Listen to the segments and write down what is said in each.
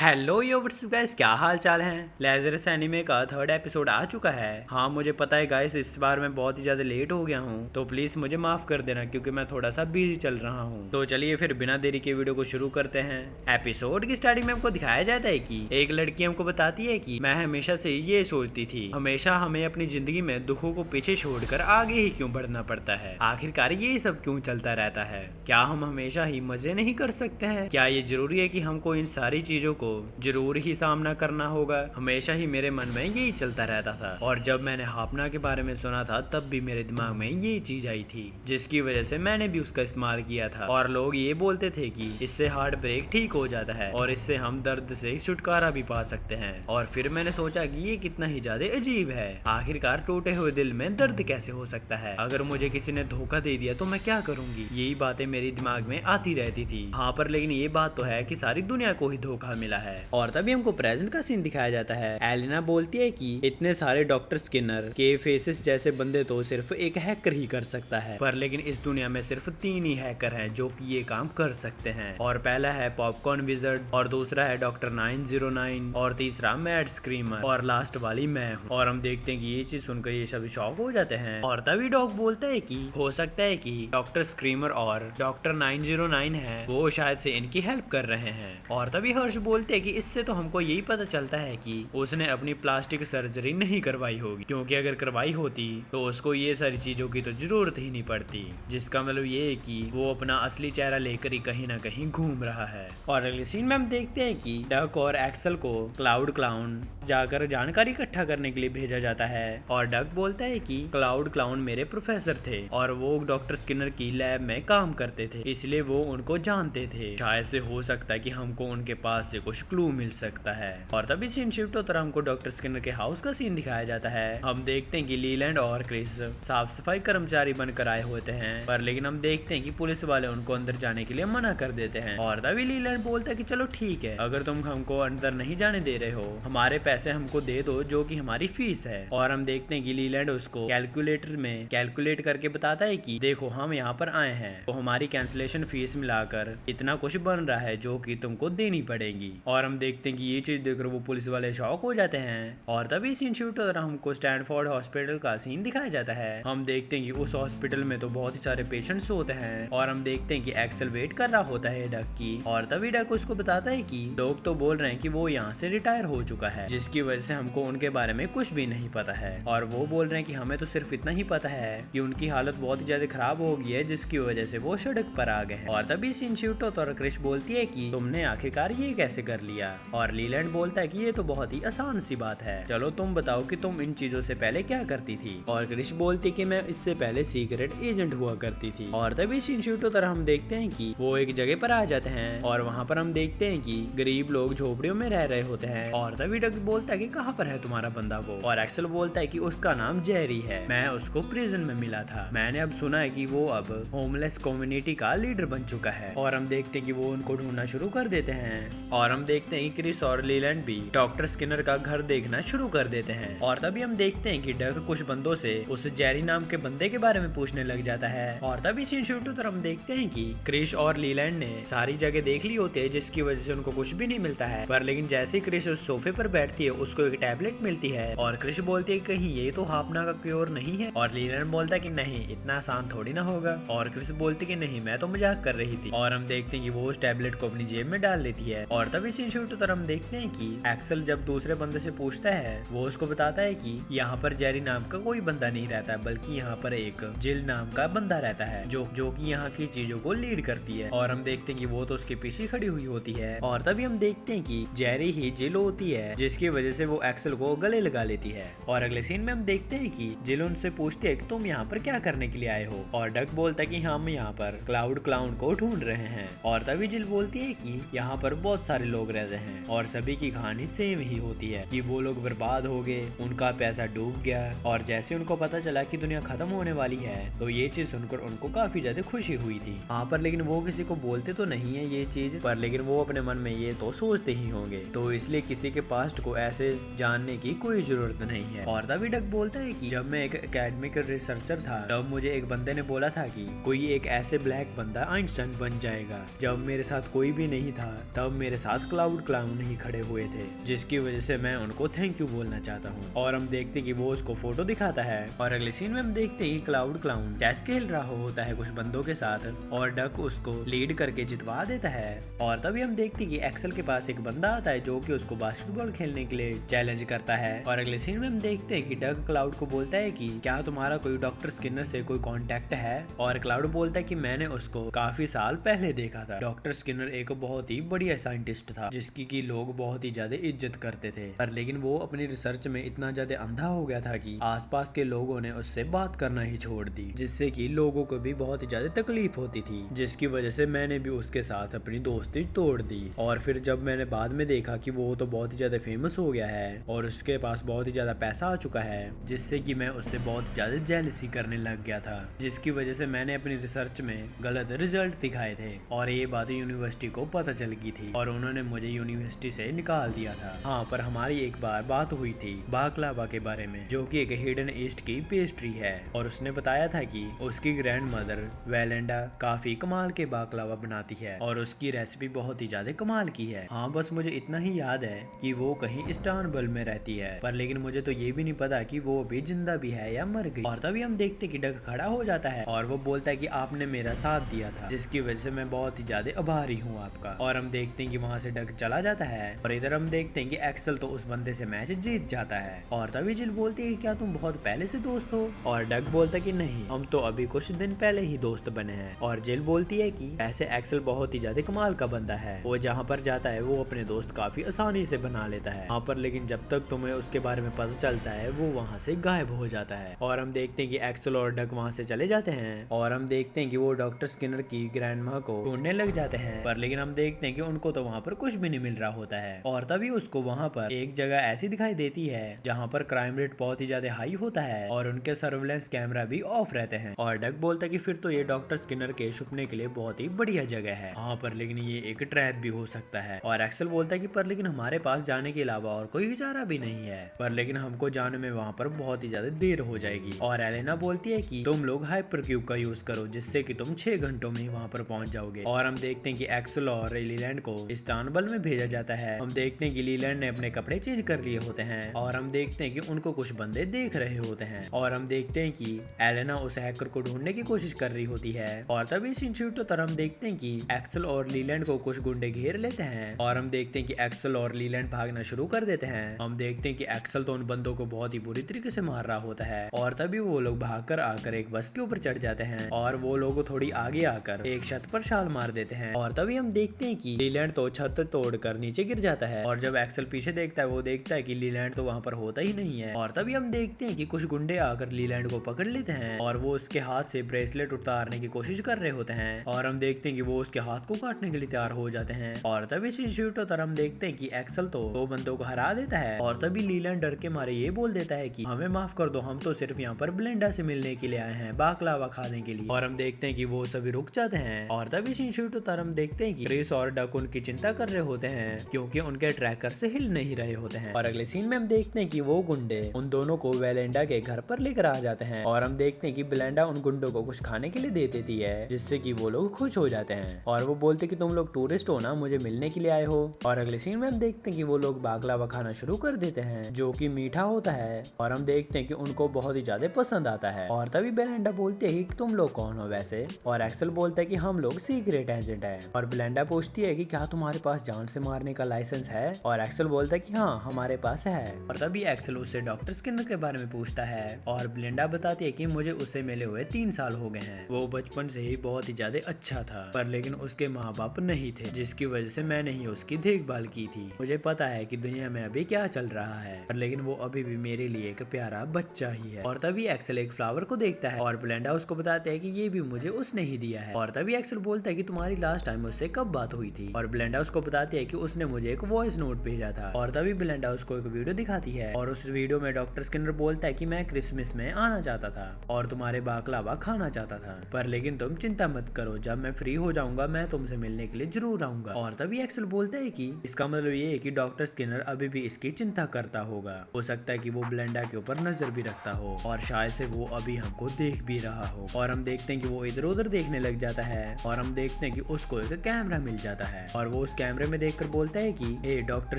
Hello यो WhatsApp guys, क्या हाल चाल है। लेजरस एनिमे का थर्ड एपिसोड आ चुका है। हाँ मुझे पता है गाइस, इस बार मैं बहुत ही ज्यादा लेट हो गया हूँ, तो प्लीज मुझे माफ कर देना क्योंकि मैं थोड़ा सा बिजी चल रहा हूँ। तो चलिए फिर बिना देरी के वीडियो को शुरू करते हैं। एपिसोड की स्टार्टिंग में हमको दिखाया जाता है कि एक लड़की हमको बताती है कि मैं हमेशा से ये सोचती थी, हमेशा हमें अपनी जिंदगी में दुखों को पीछे छोड़कर आगे ही क्यों बढ़ना पड़ता है। आखिरकार ये सब क्यों चलता रहता है। क्या हम हमेशा ही मजे नहीं कर सकते हैं। क्या ये जरूरी है कि हमको इन सारी चीजों को जरूर ही सामना करना होगा। हमेशा ही मेरे मन में यही चलता रहता था और जब मैंने हापना के बारे में सुना था तब भी मेरे दिमाग में ये चीज आई थी, जिसकी वजह से मैंने भी उसका इस्तेमाल किया था। और लोग ये बोलते थे कि इससे हार्ट ब्रेक ठीक हो जाता है और इससे हम दर्द से छुटकारा भी पा सकते हैं। और फिर मैंने सोचा कि ये कितना ही ज्यादा अजीब है। आखिरकार टूटे हुए दिल में दर्द कैसे हो सकता है। अगर मुझे किसी ने धोखा दे दिया तो मैं क्या करूंगी। यही बातें मेरे दिमाग में आती रहती थी। हाँ पर लेकिन ये बात तो है कि सारी दुनिया को ही धोखा मिला है। और तभी हमको प्रेजेंट का सीन दिखाया जाता है। एलिना बोलती है कि इतने सारे डॉक्टर स्किनर के फेसेस जैसे बंदे तो सिर्फ एक हैकर ही कर सकता है, पर लेकिन इस दुनिया में सिर्फ 3 ही हैकर हैं जो कि ये काम कर सकते हैं। और पहला है पॉपकॉर्न विजर्ड, और दूसरा है डॉक्टर 909, और तीसरा मैड स्क्रीमर, और लास्ट वाली मैं हूँ। और हम देखते हैं कि ये चीज सुनकर ये सभी शॉक हो जाते हैं। और तभी डॉग बोलता है कि हो सकता है कि डॉक्टर स्क्रीमर और डॉक्टर 909 है वो शायद से इनकी हेल्प कर रहे हैं। और तभी हर्ष बोलते हैं कि इससे तो हमको यही पता चलता है कि उसने अपनी प्लास्टिक सर्जरी नहीं करवाई होगी, क्योंकि अगर करवाई होती तो उसको ये सारी चीजों की तो जरूरत ही नहीं पड़ती। जिसका मतलब ये है कि वो अपना असली चेहरा लेकर ही कहीं ना कहीं घूम रहा है। और अगले सीन में हम देखते हैं कि डक और एक्सल को क्लाउड क्लाउन जाकर जानकारी इकट्ठा करने के लिए भेजा जाता है। और डक बोलता है कि क्लाउड क्लाउन मेरे प्रोफेसर थे और वो डॉक्टर स्किनर की लैब में काम करते थे, इसलिए वो उनको जानते थे। शायद से हो सकता है कि हमको उनके पास से कुछ क्लू मिल सकता है। और तभी सीन शिफ्ट होता है, हमको डॉक्टर स्किनर के हाउस का सीन दिखाया जाता है। हम देखते हैं कि लीलैंड और क्रिस साफ सफाई कर्मचारी बनकर आए होते हैं, पर लेकिन हम देखते हैं कि पुलिस वाले उनको अंदर जाने के लिए मना कर देते हैं। और तभी लीलैंड बोलता है कि चलो ठीक है, अगर तुम हमको अंदर नहीं जाने दे रहे हो, हमारे पैसे हमको दे दो जो कि हमारी फीस है। और हम देखते हैं कि लीलैंड उसको कैलकुलेटर में कैलकुलेट करके बताता है कि देखो हम यहाँ पर आए हैं तो हमारी कैंसिलेशन फीस मिलाकर इतना कुछ बन रहा है जो कि तुमको देनी पड़ेगी। और हम देखते हैं कि ये चीज देखकर वो पुलिस वाले शॉक हो जाते हैं। और तभी सीन शूट हो रहा, हमको स्टैनफोर्ड हॉस्पिटल का सीन दिखाया जाता है। हम देखते हैं कि उस हॉस्पिटल में तो बहुत ही सारे पेशेंट्स होते हैं और हम देखते हैं कि एक्सेल वेट कर रहा होता है डक की। और तभी डक उसको बताता है कि लोग तो बोल रहे हैं कि वो यहाँ से रिटायर हो चुका है, जिसकी वजह से हमको उनके बारे में कुछ भी नहीं पता है। और वो बोल रहे हैं कि हमें तो सिर्फ इतना ही पता है कि उनकी हालत बहुत ही ज्यादा खराब हो गई है, जिसकी वजह से वो सड़क पर आ गए हैं। और तभी सीन शूट होता है और क्रिश बोलती है कि तुमने आखिरकार ये कैसे कर लिया। और लीलैंड बोलता है कि ये तो बहुत ही आसान सी बात है, चलो तुम बताओ कि तुम इन चीजों से पहले क्या करती थी। और क्रिश बोलती कि मैं इससे पहले सीक्रेट एजेंट हुआ करती थी। और तभी सीन शूट होता है, हम देखते हैं कि वो एक जगह पर आ जाते हैं और वहाँ पर हम देखते हैं कि गरीब लोग झोपड़ियों में रह रहे होते हैं। और तभी डक बोलता है कि कहाँ पर है तुम्हारा बंदा वो। और एक्सेल बोलता है कि उसका नाम जेरी है, मैं उसको प्रिजन में मिला था, मैंने अब सुना है कि वो अब होमलेस कम्युनिटी का लीडर बन चुका है। और हम देखते हैं कि वो उनको ढूंढना शुरू कर देते हैं। और हम देखते हैं कि क्रिस और लीलैंड भी डॉक्टर स्किनर का घर देखना शुरू कर देते हैं। और तभी हम देखते हैं कि डक कुछ बंदों से उस जेरी नाम के बंदे के बारे में पूछने लग जाता है। और तभी सीन शूट होता है, हम देखते हैं कि क्रिस और लीलैंड ने सारी जगह देख ली होती है, जिसकी वजह से उनको कुछ भी नहीं मिलता है। पर लेकिन जैसे ही क्रिस उस सोफे पर बैठती है उसको एक टैबलेट मिलती है। और क्रिस बोलती है कहीं ये तो हापना का क्योर नहीं है। और लीलैंड बोलता है कि नहीं, इतना आसान थोड़ी ना होगा। और क्रिस बोलती कि नहीं, मैं तो मजाक कर रही थी। और हम देखते हैं कि वो उस टैबलेट को अपनी जेब में डाल लेती है। और तभी सीन शूट होता है, हम देखते हैं कि एक्सेल जब दूसरे बंदे से पूछता है वो उसको बताता है कि यहाँ पर जेरी नाम का कोई बंदा नहीं रहता, बल्कि यहाँ पर एक जिल नाम का बंदा रहता है जो कि यहाँ की चीजों को लीड करती है। और हम देखते हैं कि वो तो उसके पीछे खड़ी हुई होती है। और तभी हम देखते हैं कि जेरी ही जिल होती है, जिसकी वजह से वो एक्सेल को गले लगा लेती है। और अगले सीन में हम देखते हैं कि जिल उनसे पूछती है कि तुम यहाँ पर क्या करने के लिए आए हो। और डक बोलता है कि हम यहाँ पर क्लाउड क्लाउन को ढूंढ रहे हैं। और तभी जिल बोलती है कि यहाँ पर बहुत सारे लोग रहते हैं और सभी की कहानी सेम ही होती है कि वो लोग बर्बाद हो गए, उनका पैसा डूब गया, और जैसे उनको पता चला कि दुनिया खत्म होने वाली है तो ये चीज सुनकर उनको काफी ज्यादा खुशी हुई थी। हाँ पर लेकिन वो किसी को बोलते तो नहीं है ये चीज, पर लेकिन वो अपने मन में ये तो सोचते ही होंगे, तो इसलिए किसी के पास्ट को तो ऐसे जानने की कोई जरूरत नहीं है। और तभी डक बोलता है कि जब मैं एक एकेडमिक रिसर्चर था तब मुझे एक बंदे ने बोला था कि कोई एक ऐसे ब्लैक बंदा आइंस्टाइन बन जाएगा। जब मेरे साथ कोई भी नहीं था तब मेरे साथ क्लाउड क्लाउन ही खड़े हुए थे, जिसकी वजह से मैं उनको थैंक यू बोलना चाहता हूँ। और हम देखते कि वो उसको फोटो दिखाता है और अगले सीन में हम देखते ही क्लाउड क्लाउन चेस खेल रहा होता है कुछ बंदों के साथ और डक उसको लीड करके जितवा देता है। और तभी हम देखते कि एक्सेल के पास एक बंदा आता है जो कि उसको बास्केटबॉल खेलने के लिए चैलेंज करता है। और अगले सीन में हम देखते हैं कि डक क्लाउड को बोलता है कि क्या तुम्हारा कोई डॉक्टर स्किनर से कोई कांटेक्ट है। और क्लाउड बोलता है कि मैंने उसको काफी साल पहले देखा था। डॉक्टर स्किनर एक बहुत ही बढ़िया साइंटिस्ट था जिसकी की लोग बहुत ही ज्यादा इज्जत करते थे, पर लेकिन वो अपनी रिसर्च में इतना ज्यादा अंधा हो गया था कि आसपास के लोगों ने उससे बात करना ही छोड़ दी, जिससे कि लोगों को भी बहुत ही ज्यादा तकलीफ होती थी, जिसकी वजह से मैंने भी उसके साथ अपनी दोस्ती तोड़ दी। और फिर जब मैंने बाद में देखा कि वो तो बहुत ही ज्यादा फेमस हो गया है और उसके पास बहुत ही ज्यादा पैसा आ चुका है, जिससे कि मैं उससे बहुत ज्यादा जेलसी करने लग गया था, जिसकी वजह से मैंने अपनी रिसर्च में गलत रिजल्ट दिखाए थे और ये बात यूनिवर्सिटी को पता चल गई थी और उन्होंने मुझे यूनिवर्सिटी से निकाल दिया था। हाँ, पर हमारी एक बार बात हुई थी बाकलावा के बारे में, जो कि एक हिडन ईस्ट की पेस्ट्री है और उसने बताया था कि उसकी ग्रैंड मदर वेलेंडा काफी कमाल के बाकलावा बनाती है और उसकी रेसिपी बहुत ही ज्यादा कमाल की है। हाँ, बस मुझे इतना ही याद है कि वो कहीं इस्तांबुल में रहती है, पर लेकिन मुझे तो ये भी नहीं पता कि वो अभी जिंदा भी है या मर गई। और तभी हम देखते कि डक खड़ा हो जाता है और वो बोलता है कि आपने मेरा साथ दिया था, जिसकी वजह से मैं बहुत ही ज्यादा आभारी हूँ आपका। और हम देखते हैं कि वहाँ से डक चला जाता है और इधर हम देखते हैं कि एक्सेल तो उस बंदे से मैच जीत जाता है। और तभी जिल बोलती है कि क्या तुम बहुत पहले से दोस्त हो। और डक बोलता है कि नहीं, हम तो अभी कुछ दिन पहले ही दोस्त बने हैं। और जिल बोलती है कि ऐसे एक्सेल बहुत ही ज्यादा कमाल का बंदा है, वो जहाँ पर जाता है वो अपने दोस्त काफी आसानी से बना लेता है वहाँ पर, लेकिन जब तक तुम्हें उसके बारे में पता चलता है वो वहाँ से गायब हो जाता है। और हम देखते हैं कि एक्सेल और डक वहाँ से चले जाते हैं और हम देखते हैं कि वो डॉक्टर स्किनर की ग्रैंड माँ को ढूंढने लग जाते हैं, पर लेकिन हम देखते हैं कि उनको तो वहाँ पर कुछ भी नहीं मिल रहा होता है। और तभी उसको वहाँ पर एक जगह ऐसी दिखाई देती है जहाँ पर क्राइम रेट बहुत ही ज्यादा हाई होता है और उनके सर्वेलेंस कैमरा भी ऑफ रहते हैं। और डक बोलता है कि फिर तो ये डॉक्टर स्किनर के छुपने के लिए बहुत ही बढ़िया जगह है। हाँ, पर लेकिन ये एक ट्रैप भी हो सकता है। और एक्सेल बोलता है कि पर लेकिन हमारे पास जाने के अलावा और कोई चारा भी नहीं है, पर लेकिन हमको जाने में वहाँ पर बहुत ही ज्यादा देर हो जाएगी। और एलेना बोलती है कि तुम लोग हाइपर क्यूब का यूज करो जिससे कि तुम 6 घंटों में ही वहाँ पर पहुंच जाओगे। और हम देखते हैं कि एक्सेल और लीलैंड को इस्तांबुल में भेजा जाता है। हम देखते हैं कि लीलैंड ने अपने कपड़े चेंज कर लिए होते हैं और हम देखते हैं कि उनको कुछ बंदे देख रहे होते हैं। और हम देखते हैं कि एलेना उस हैकर को ढूंढने की कोशिश कर रही होती है। और तभी सीन शूट पर हम देखते हैं कि एक्सेल और लीलैंड को कुछ गुंडे घेर लेते हैं और हम देखते हैं कि एक्सेल और लीलैंड भागना शुरू कर देते हैं। हम देखते हैं कि एक्सेल तो उन बंदों को बहुत ही बुरी तरीके से मार रहा होता है और तभी वो लोग भागकर आकर एक बस के ऊपर चढ़ जाते हैं और वो लोग थोड़ी आगे आकर एक छत पर छाल मार देते हैं। और तभी हम देखते हैं कि लीलैंड तो छत तोड़कर नीचे गिर जाता है और जब एक्सेल पीछे देखता है वो देखता है कि लीलैंड तो वहाँ पर होता ही नहीं है। और तभी हम देखते हैं कि कुछ गुंडे आकर लीलैंड को पकड़ लेते हैं और वो उसके हाथ से ब्रेसलेट उतारने की कोशिश कर रहे होते हैं और हम देखते हैं कि वो उसके हाथ को काटने के लिए तैयार हो जाते हैं। और तभी सीन शूट होता हम देखते हैं कि एक्सेल तो दो बंदों को हरा देता है और तभी लीलैंड डर के मारे ये बोल देता है कि हमें माफ कर दो, हम तो सिर्फ यहाँ पर ब्लेंडा से मिलने के लिए आए हैं, बाकलावा खाने के लिए। और हम देखते हैं कि वो सभी रुक जाते हैं और तभी सीन शूट होता हम देखते हैं कि क्रिस और डक उनकी चिंता कर रहे होते हैं क्योंकि उनके ट्रैकर से हिल नहीं रहे होते हैं। और अगले सीन में हम देखते हैं कि वो गुंडे उन दोनों को वेलेंडा के घर पर लेकर आ जाते हैं और हम देखते हैं कि ब्लेंडा उन गुंडों को कुछ खाने के लिए दे देती है जिससे कि वो लोग खुश हो जाते हैं और वो बोलते कि तुम लोग टूरिस्ट हो ना, मुझे मिलने के लिए आए हो। और अगले सीन में हम देखते हैं कि वो लोग बाकलावा खाना शुरू कर देते हैं जो कि मीठा होता है और हम देखते हैं कि उनको बहुत ही ज्यादा पसंद आता है। और तभी बेलेंडा बोलती है कि तुम लोग कौन हो वैसे, और एक्सेल बोलता है कि हम लोग सीक्रेट एजेंट हैं। और बेलेंडा पूछती है कि क्या तुम्हारे पास जान से मारने का लाइसेंस है, और एक्सेल बोलता है कि हाँ हमारे पास है। और तभी एक्सेल उससे डॉक्टर स्किनर के बारे में पूछता है और बेलेंडा बताती है कि मुझे उससे मिले हुए 3 साल हो गए हैं, वो बचपन से ही बहुत ही ज्यादा अच्छा था पर लेकिन उसके माँ बाप नहीं थे जिसकी वजह से मैंने ही उसकी देखभाल की थी। मुझे पता है कि दुनिया में अभी क्या चल रहा है पर लेकिन वो अभी भी मेरे लिए एक प्यारा बच्चा ही है। और तभी एक्सेल एक फ्लावर को देखता है और बेलेंडा उसको बताते हैं कि ये भी मुझे उसने ही दिया है। और तभी एक्सेल बोलता है कि तुम्हारी लास्ट टाइम उससे कब बात हुई थी, और बेलेंडा उसको बताती है कि उसने मुझे एक वॉइस नोट भेजा था। और तभी बेलेंडा उसको एक वीडियो दिखाती है और उस वीडियो में डॉक्टर स्किनर बोलता है कि मैं क्रिसमस में आना चाहता था और तुम्हारे बाकलावा खाना चाहता था, पर लेकिन तुम चिंता मत करो, जब मैं फ्री हो जाऊंगा मैं तुमसे मिलने के लिए जरूर आऊंगा। और तभी एक्सेल बोलता है कि इसका मतलब ये है कि डॉक्टर स्किनर अभी भी इसकी चिंता करता होगा। हो सकता है कि वो ब्लेंडा के ऊपर नजर भी रखता हो और शायद से वो अभी हमको देख भी रहा हो। और हम देखते हैं कि वो इधर उधर देखने लग जाता है और हम देखते हैं कि उसको एक कैमरा मिल जाता है और वो उस कैमरे में देखकर बोलता है कि ए डॉक्टर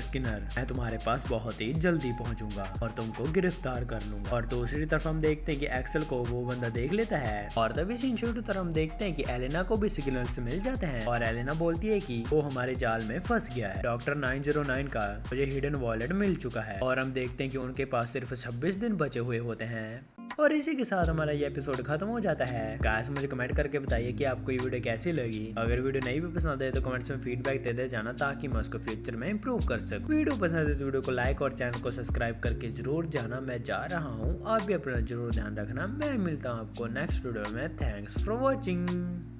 स्किनर, मैं तुम्हारे पास बहुत ही जल्दी पहुंचूंगा और तुमको गिरफ्तार कर लूंगा। और दूसरी तरफ हम देखते हैं कि एक्सेल को वो बंदा देख लेता है और तभी सीन शुरू तरफ हम देखते हैं कि एलेना को भी सिग्नल्स मिल जाते हैं और एलेना बोलती है कि वो हमारे जाल में फंस गया है। डॉक्टर 909 का मुझे हिडन वॉलेट मिल चुका है और हम देखते हैं कि उनके पास सिर्फ 26 दिन बचे हुए होते हैं। और इसी के साथ हमारा ये एपिसोड खत्म हो जाता है। गाइस मुझे कमेंट करके बताइए कि आपको ये वीडियो कैसी लगी। अगर वीडियो नहीं भी पसंद है तो कमेंट्स में फीडबैक दे जाना ताकि मैं उसको फ्यूचर में इंप्रूव कर सकूं। वीडियो पसंद है तो वीडियो को लाइक और चैनल को सब्सक्राइब करके जरूर जाना। मैं जा रहा हूँ, आप भी अपना जरूर ध्यान रखना। मैं मिलता हूँ आपको नेक्स्ट वीडियो में। Thanks for watching.